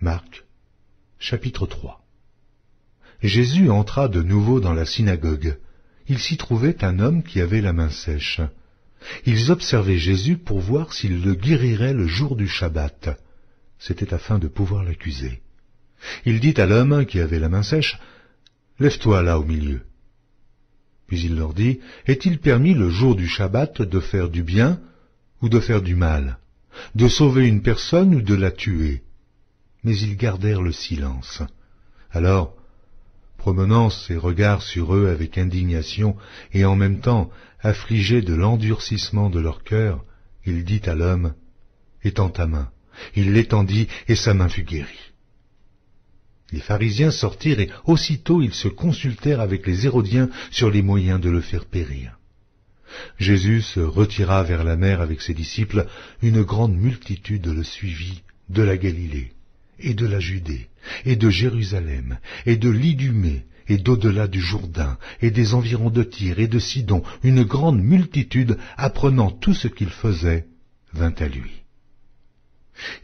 Marc, chapitre 3. Jésus entra de nouveau dans la synagogue. Il s'y trouvait un homme qui avait la main sèche. Ils observaient Jésus pour voir s'il le guérirait le jour du Shabbat. C'était afin de pouvoir l'accuser. Il dit à l'homme qui avait la main sèche, « Lève-toi là au milieu. » Puis il leur dit, « Est-il permis le jour du Shabbat de faire du bien ou de faire du mal, de sauver une personne ou de la tuer ?» Mais ils gardèrent le silence. Alors, promenant ses regards sur eux avec indignation et en même temps affligé de l'endurcissement de leur cœur, il dit à l'homme, « Étends ta main. » Il l'étendit et sa main fut guérie. Les pharisiens sortirent et aussitôt ils se consultèrent avec les Hérodiens sur les moyens de le faire périr. Jésus se retira vers la mer avec ses disciples. Une grande multitude le suivit de la Galilée, et de la Judée, et de Jérusalem, et de l'Idumée, et d'au-delà du Jourdain, et des environs de Tyr et de Sidon. Une grande multitude, apprenant tout ce qu'il faisait, vint à lui.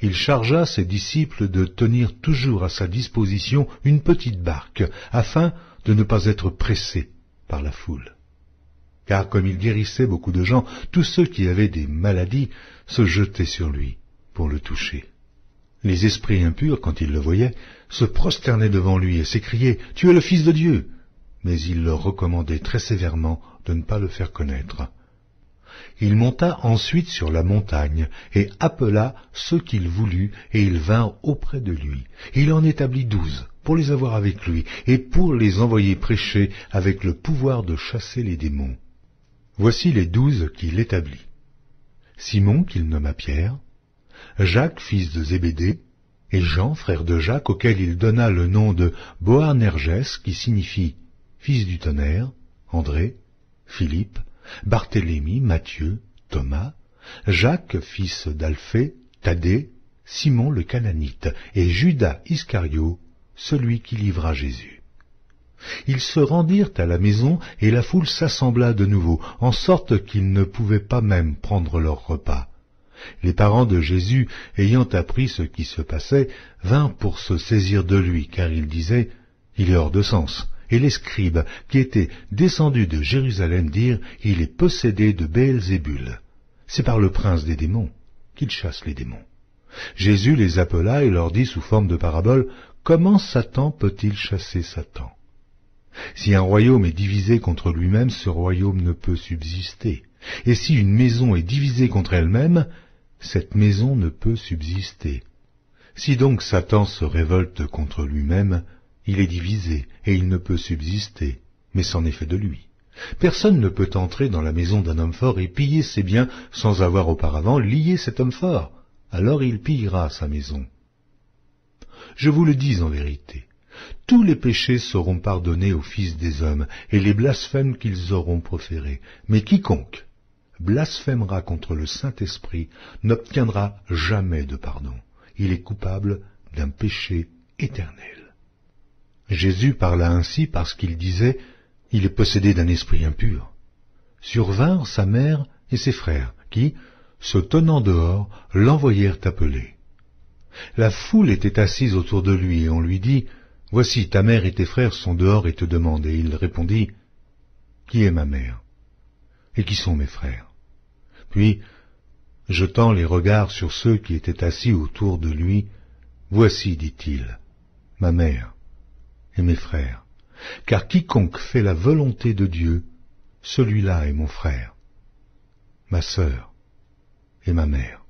Il chargea ses disciples de tenir toujours à sa disposition une petite barque, afin de ne pas être pressés par la foule. Car comme il guérissait beaucoup de gens, tous ceux qui avaient des maladies se jetaient sur lui pour le toucher. Les esprits impurs, quand ils le voyaient, se prosternaient devant lui et s'écriaient « Tu es le Fils de Dieu !» Mais il leur recommandait très sévèrement de ne pas le faire connaître. Il monta ensuite sur la montagne et appela ceux qu'il voulut, et ils vinrent auprès de lui. Il en établit 12 pour les avoir avec lui et pour les envoyer prêcher avec le pouvoir de chasser les démons. Voici les 12 qu'il établit. Simon, qu'il nomma Pierre, Jacques, fils de Zébédée, et Jean, frère de Jacques, auquel il donna le nom de Boanerges, qui signifie fils du tonnerre, André, Philippe, Barthélemy, Matthieu, Thomas, Jacques, fils d'Alphée, Thaddée, Simon le Cananite, et Judas Iscario, celui qui livra Jésus. Ils se rendirent à la maison, et la foule s'assembla de nouveau, en sorte qu'ils ne pouvaient pas même prendre leur repas. Les parents de Jésus, ayant appris ce qui se passait, vinrent pour se saisir de lui, car ils disaient « Il est hors de sens ». Et les scribes, qui étaient descendus de Jérusalem, dirent « Il est possédé de Béelzébul. C'est par le prince des démons qu'il chasse les démons. » Jésus les appela et leur dit sous forme de parabole « Comment Satan peut-il chasser Satan? Si un royaume est divisé contre lui-même, ce royaume ne peut subsister. Et si une maison est divisée contre elle-même, cette maison ne peut subsister. Si donc Satan se révolte contre lui-même, il est divisé, et il ne peut subsister, mais c'en est fait de lui. Personne ne peut entrer dans la maison d'un homme fort et piller ses biens sans avoir auparavant lié cet homme fort. Alors il pillera sa maison. Je vous le dis en vérité, tous les péchés seront pardonnés aux fils des hommes, et les blasphèmes qu'ils auront proférés. Mais quiconque blasphémera contre le Saint-Esprit n'obtiendra jamais de pardon. Il est coupable d'un péché éternel. Jésus parla ainsi parce qu'il disait « Il est possédé d'un esprit impur ». Survinrent sa mère et ses frères, qui, se tenant dehors, l'envoyèrent appeler. La foule était assise autour de lui, et on lui dit « Voici, ta mère et tes frères sont dehors et te demandent. » Et il répondit « Qui est ma mère? Et qui sont mes frères ?» Puis, jetant les regards sur ceux qui étaient assis autour de lui, « Voici, dit-il, ma mère et mes frères, car quiconque fait la volonté de Dieu, celui-là est mon frère, ma sœur et ma mère. »